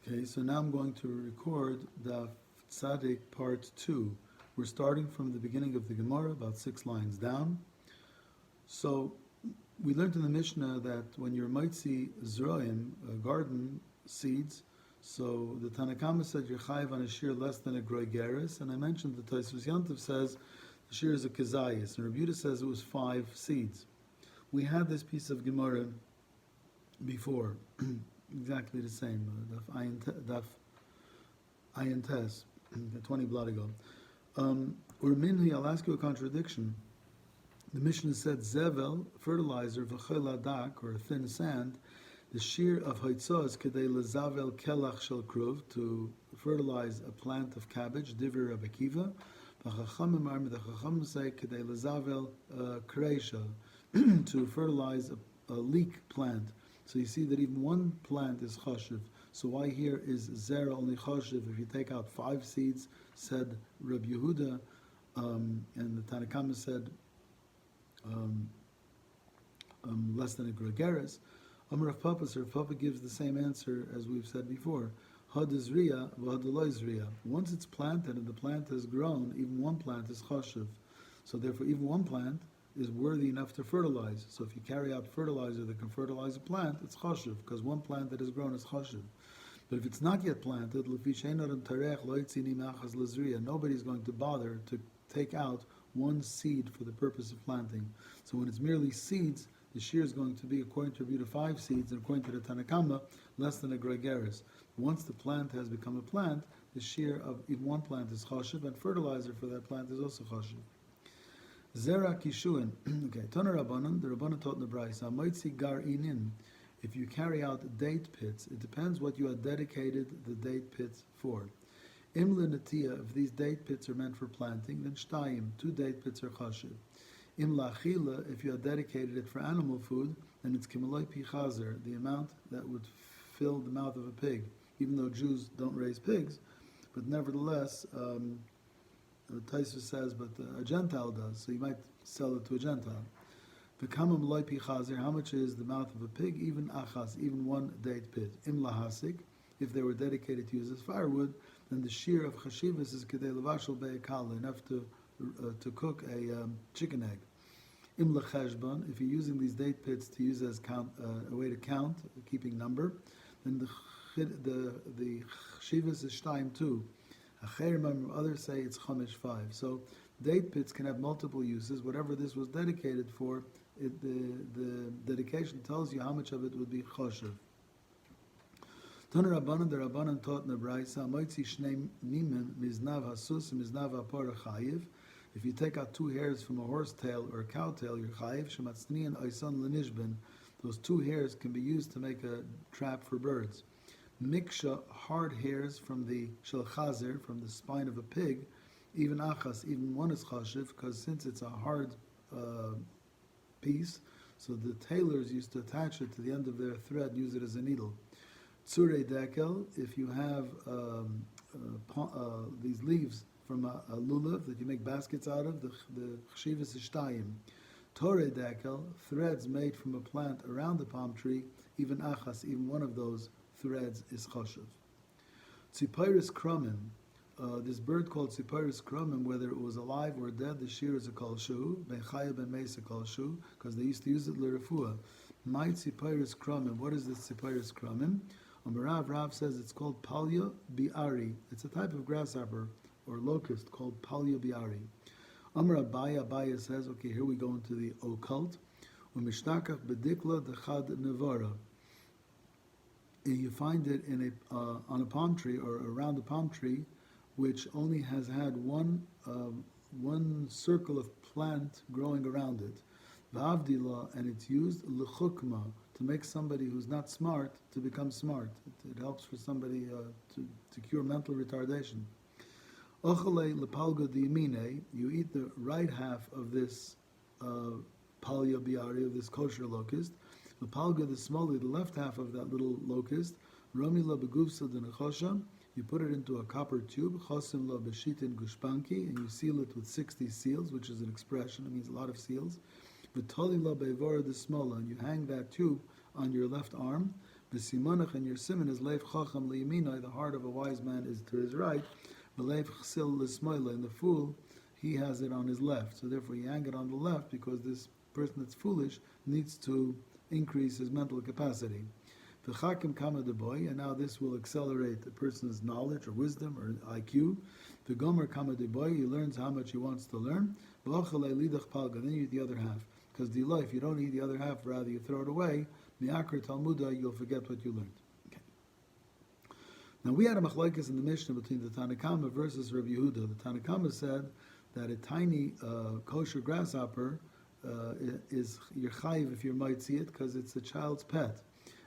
Okay, so now I'm going to record the Tzadik part 2. We're starting from the beginning of the Gemara, about 6 lines down. So we learned in the Mishnah that when you're Maitzi Zroim, garden seeds, so the Tanakama said you're chayiv on a shear less than a groigeris, and I mentioned the Tosfos Yantiv says the shear is a kezayis, and Rabbi Yehuda says it was 5 seeds. We had this piece of Gemara before, exactly the same, Daf Ayin Tes, 20 blot ago. Urminhi, I'll ask you a contradiction. The Mishnah said zevel, fertilizer, v'chel adak, or thin sand, the shear of haitzah is kedei lezavel kelach shel kruv, to fertilize a plant of cabbage, divrei Rabbi Akiva. V'chachamim army, the chachamim say kedei lezavel kreisha, to fertilize a leek plant. So you see that even one plant is chashiv. So why here is zera only chashiv? If you take out 5 seeds, said Rabbi Yehuda, and the Tanakama said less than a gregaris. Amar Rav Papa, Rav Papa gives the same answer as we've said before. Had is riya, v'had lo is riya. Once it's planted and the plant has grown, even one plant is chashiv. So therefore, even one plant is worthy enough to fertilize. So if you carry out fertilizer that can fertilize a plant, it's chashiv, because one plant that has grown is chashiv. But if it's not yet planted, nobody's going to bother to take out one seed for the purpose of planting. So when it's merely seeds, the shear is going to be, according to Rabbi Yehuda, 5 seeds, and according to the Tanakama, less than a gregaris. Once the plant has become a plant, the shear of even one plant is chashiv, and fertilizer for that plant is also chashiv. Zera kishuin. Okay, Tana Rabbanan, the Rabbanan taught in the Braisa, Moitzi gar inin. If you carry out date pits, it depends what you had dedicated the date pits for. Imla Natia, if these date pits are meant for planting, then shtayim, 2 date pits are chashiv. Imla Achila, if you had dedicated it for animal food, then it's kimaloi pi chazer, the amount that would fill the mouth of a pig. Even though Jews don't raise pigs, but nevertheless, Taisa says, but a Gentile does, so you might sell it to a Gentile. V'kamam loy pi chazer, how much is the mouth of a pig? Even achas, even 1 date pit. Im lahasik, if they were dedicated to use as firewood, then the shear of chashivas is kedei levashel be'ekala, enough to cook a chicken egg. Im lecheshbon, if you're using these date pits to use as a way to count, keeping number, then the chashivas is shtayim 2. Others say it's chamesh 5. So date pits can have multiple uses. Whatever this was dedicated for, the dedication tells you how much of it would be choshev. Tana Rabbanan, the Rabbanan taught in the Braisa, Moitzi shnei nimen miznav hasus miznav apor chayiv. If you take out 2 hairs from a horse tail or a cow tail, you're chayiv. Shematznian oison lenishben. Those 2 hairs can be used to make a trap for birds. Miksha, hard hairs from the shel chazer, from the spine of a pig, even achas, even one is chashiv, because since it's a hard piece, so the tailors used to attach it to the end of their thread, use it as a needle. Tzurei dekel, if you have these leaves from a lulav that you make baskets out of, the chshivas is shtayim. Torei dekel, threads made from a plant around the palm tree, even achas, even one of those threads is chashiv. Tzipairis krumim, this bird called Tzipairis krumim, whether it was alive or dead, the shear is a kol shu, ben chaya ben mesa kol shu, because they used to use it l'refuah. My Tzipairis krumim, what is this Tzipairis krumim? Rav says it's called palya bi'ari. It's a type of grasshopper or locust called palya bi'ari. Amar Abaya says, okay, here we go into the occult. U'mishtakach bedikla dechad nevara. You find it in on a palm tree or around a palm tree, which only has had one circle of plant growing around it. V'avdila, and it's used l'chukma, to make somebody who's not smart to become smart. It helps for somebody to cure mental retardation. Ochale lepalga diyamine, you eat the right half of this palya biari, of this kosher locust. Lepalga, the smolly, the left half of that little locust. Romila begufsa denechosha, you put it into a copper tube. Chosim la beshitin gushpanki, and you seal it with 60 seals, which is an expression, it means a lot of seals. V'toli la beivora the smola, and you hang that tube on your left arm. V'simonach, and your simon is leif chacham liyaminai, the heart of a wise man is to his right, v'leif chsil l'smoila, and the fool, he has it on his left. So therefore you hang it on the left because this person that's foolish needs to increase his mental capacity. V'chakim kama de boy, and now this will accelerate the person's knowledge or wisdom or IQ. V'gomer kama de boy, he learns how much he wants to learn. V'ochalei lidach palga, then you eat the other half. Because the life, you don't eat the other half, rather you throw it away. Mi'akar talmuda, you'll forget what you learned. Okay. Now we had a machlokes in the Mishnah between the Tanakama versus Rabbi Yehuda. The Tanakama said that a tiny kosher grasshopper is your chayiv if you might see it, because it's a child's pet.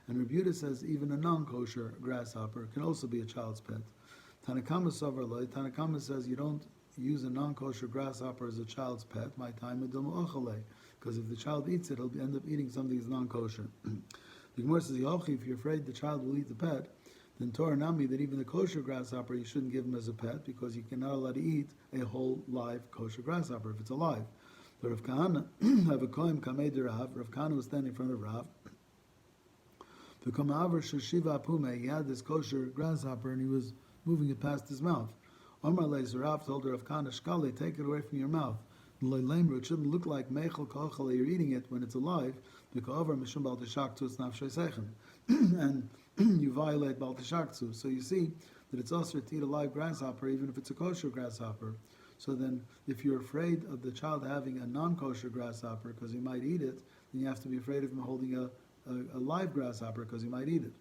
And Rabbi Yehuda says even a non-kosher grasshopper can also be a child's pet. Tanakama Savarlai, Tanakama says you don't use a non-kosher grasshopper as a child's pet, my time because if the child eats it, he'll end up eating something that's non-kosher. The Gemara says, if you're afraid the child will eat the pet, then Torah Nami, that even the kosher grasshopper, you shouldn't give him as a pet, because you cannot allow to eat a whole live kosher grasshopper if it's alive. But Rav Kahana, have a kohen kamei de Rav, Rav Kahana was standing in front of Rav. The Kamavar Shashiva Apume, he had this kosher grasshopper and he was moving it past his mouth. Omar Leis, Rav told Rav Kahana, Shkale, take it away from your mouth. It shouldn't look like mechel kochel, you're eating it when it's alive, and you violate bal teshaktu. So you see that it's also to eat a live grasshopper, even if it's a kosher grasshopper. So then, if you're afraid of the child having a non-kosher grasshopper because he might eat it, then you have to be afraid of him holding a live grasshopper because he might eat it.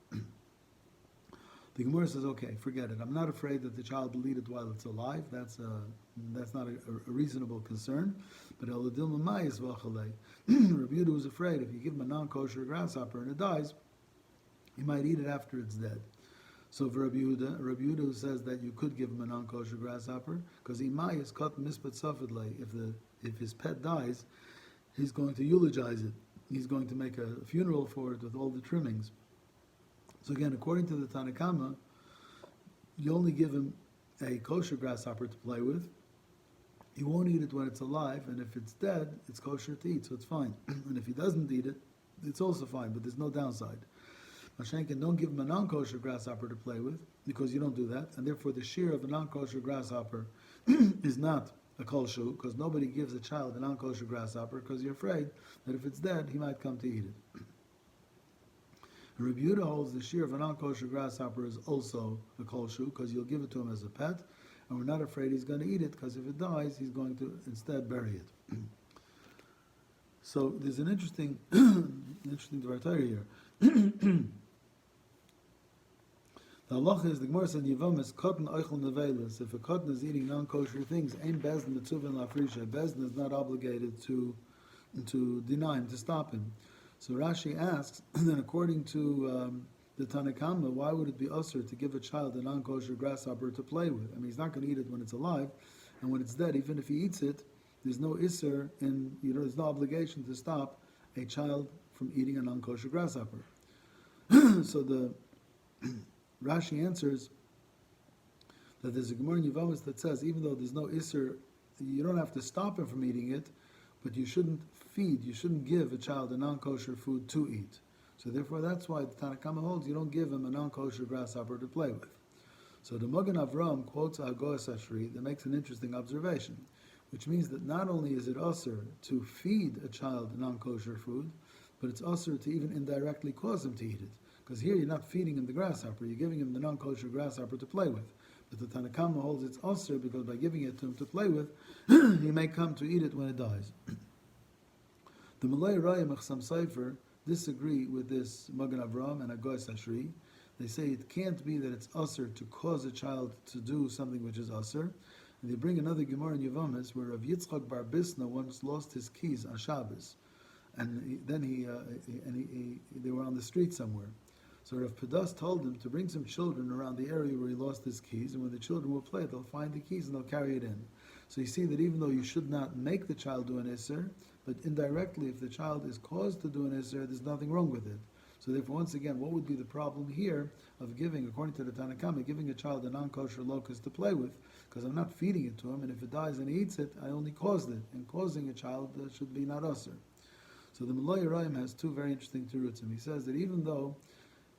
The Gemara says, okay, forget it. I'm not afraid that the child will eat it while it's alive. That's not a reasonable concern. But Rabbi Yehuda was afraid if you give him a non-kosher grasshopper and it dies, he might eat it after it's dead. So for Rabbi Yehuda who says that you could give him a non-kosher grasshopper, because imai is cut mispat safidlei. If his pet dies, he's going to eulogize it. He's going to make a funeral for it with all the trimmings. So again, according to the Tanakama, you only give him a kosher grasshopper to play with. He won't eat it when it's alive, and if it's dead, it's kosher to eat, so it's fine. And if he doesn't eat it, it's also fine, but there's no downside. Mashenkin, don't give him a non-kosher grasshopper to play with, because you don't do that, and therefore the shear of a non-kosher grasshopper is not a kolshu, because nobody gives a child a non-kosher grasshopper, because you're afraid that if it's dead, he might come to eat it. Rabbi Yehuda holds the shear of a non-kosher grasshopper is also a kolshu, because you'll give it to him as a pet, and we're not afraid he's going to eat it, because if it dies, he's going to instead bury it. So there's an interesting Dvar here. The halacha is, the Gemara said, Yivam is cotton oichel nevelis. If a cotton is eating non-kosher things, ein bezdin mitzuvin lafrisha. Bezdin is not obligated to deny him, to stop him. So Rashi asks, then according to the Tanakama, why would it be usher to give a child a non-kosher grasshopper to play with? I mean, he's not going to eat it when it's alive, and when it's dead, even if he eats it, there's no isser, and there's no obligation to stop a child from eating a non-kosher grasshopper. So the Rashi answers that there's a Gemara in Yevamos that says, even though there's no isser, you don't have to stop him from eating it, but you shouldn't give a child a non-kosher food to eat. So therefore, that's why the Tanakama holds you don't give him a non-kosher grasshopper to play with. So the Magen Avram quotes Agos Ashri that makes an interesting observation, which means that not only is it usher to feed a child non-kosher food, but it's usher to even indirectly cause him to eat it. Because here you're not feeding him the grasshopper, you're giving him the non-kosher grasshopper to play with. But the Tanakama holds it's usher because by giving it to him to play with, he may come to eat it when it dies. The Malay Raya Mechsam Sefer disagree with this Magen Avram and Agos Ashri. They say it can't be that it's usher to cause a child to do something which is usher. And they bring another Gemara in Yevamos where Rav Yitzchak Bar Bisna once lost his keys on Shabbos, and they were on the street somewhere. So Rav Padas told him to bring some children around the area where he lost his keys, and when the children will play, they'll find the keys and they'll carry it in. So you see that even though you should not make the child do an isser, but indirectly, if the child is caused to do an isser, there's nothing wrong with it. So therefore, once again, what would be the problem here of giving, according to the Tanakhama, giving a child a non-kosher locust to play with? Because I'm not feeding it to him, and if it dies and he eats it, I only caused it. And causing a child should be not usher. So the Malay Rayim has two very interesting terutzim. He says that even though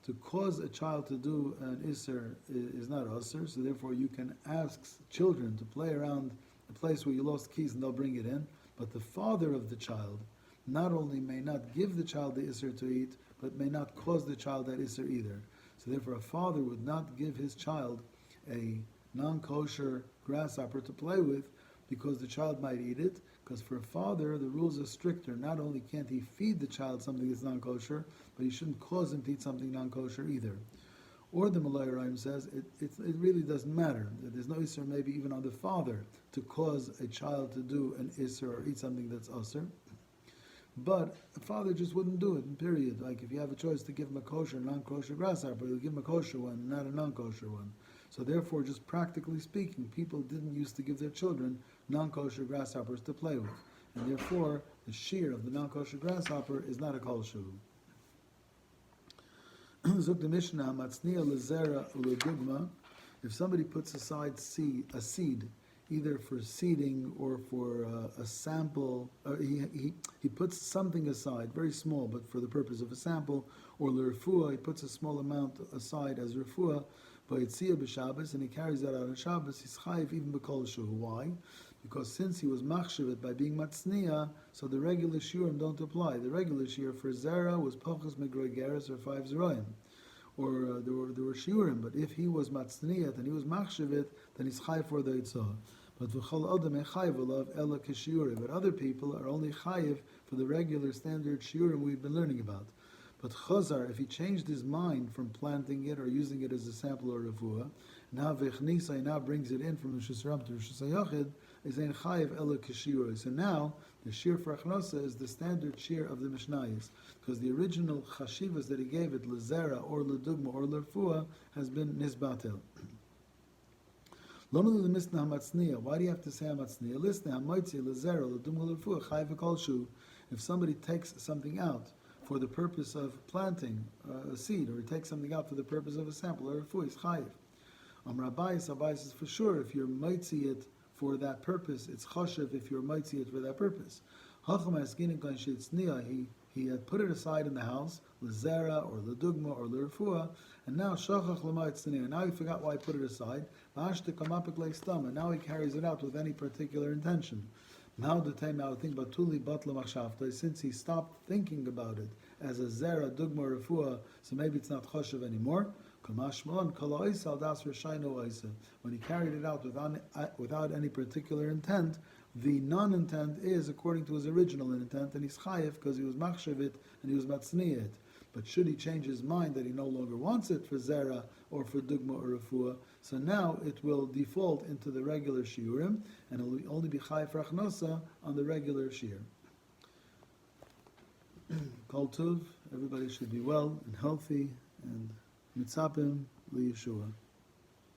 to cause a child to do an Isser is not Usser, so therefore you can ask children to play around a place where you lost keys and they'll bring it in, but the father of the child not only may not give the child the Isser to eat, but may not cause the child that Isser either. So therefore a father would not give his child a non-kosher grasshopper to play with because the child might eat it, because for a father the rules are stricter. Not only can't he feed the child something that's non-kosher, but he shouldn't cause him to eat something non-kosher either. Or the Malay Rhyme says it really doesn't matter. There's no Isser maybe even on the father to cause a child to do an Isser or eat something that's Usser. But a father just wouldn't do it, period. Like if you have a choice to give him a kosher, non-kosher grasshopper, you'll give him a kosher one, not a non-kosher one. So therefore, just practically speaking, people didn't used to give their children non-kosher grasshoppers to play with. And therefore, the shear of the non-kosher grasshopper is not a kol shu. Zuk the Mishnah, matzniya lezera uledugma, if somebody puts aside a seed, either for seeding or for a sample, he puts something aside, very small, but for the purpose of a sample, or l'refuah, he puts a small amount aside as refuah, but Yitzia b'Shabbos, and he carries that out on Shabbos, he's chayiv even b'kol shu. Why? Because since he was machshavit by being matzniya, so the regular shiurim don't apply. The regular shiur for zera was pachas megroi geras or 5 zeraim. Or there were shiurim, but if he was matzniyat and he was machshavit, then he's chayiv for the itzah. But v'chol adam chayiv olav ela k'shiurim. But other people are only chayiv for the regular standard shiurim we've been learning about. But chazar, if he changed his mind from planting it or using it as a sample or refuah, now v'chnisa, he now brings it in from Rishus Ram to Rishus HaYachid, is ein chayiv ela k'shiurim. So now the shir for achnosa is the standard shir of the Mishnayos, because the original chashivas that he gave it, lezera or ledugma or lefuah, has been nisbatel. Why do you have to say hamatzniya? Listen, hamaitzi lezera ledugma lefuah chayiv v'kol shu. If somebody takes something out for the purpose of planting a seed, or he takes something out for the purpose of a sample or a refuah, he's chayiv. Abai says for sure, if you're maitzi it for that purpose, it's chashav if you're maitzi it for that purpose. He had put it aside in the house, lezera or ledugma or lerefuah, and now shachach l'maitzniya. Now he forgot why he put it aside. And now he carries it out with any particular intention. Now think about tuli batla machshavta. Since he stopped thinking about it as a zera, dugma, refuah, so maybe it's not chashav anymore. When he carried it out without any particular intent, the non-intent is according to his original intent, and he's chayiv because he was machshavit and he was matzniyit. But should he change his mind that he no longer wants it for zera or for dugma or refuah, so now it will default into the regular shiurim, and it will only be chayiv for achnosa on the regular shiur. Kol tuv, everybody should be well and healthy, and mitzapim li Yeshua.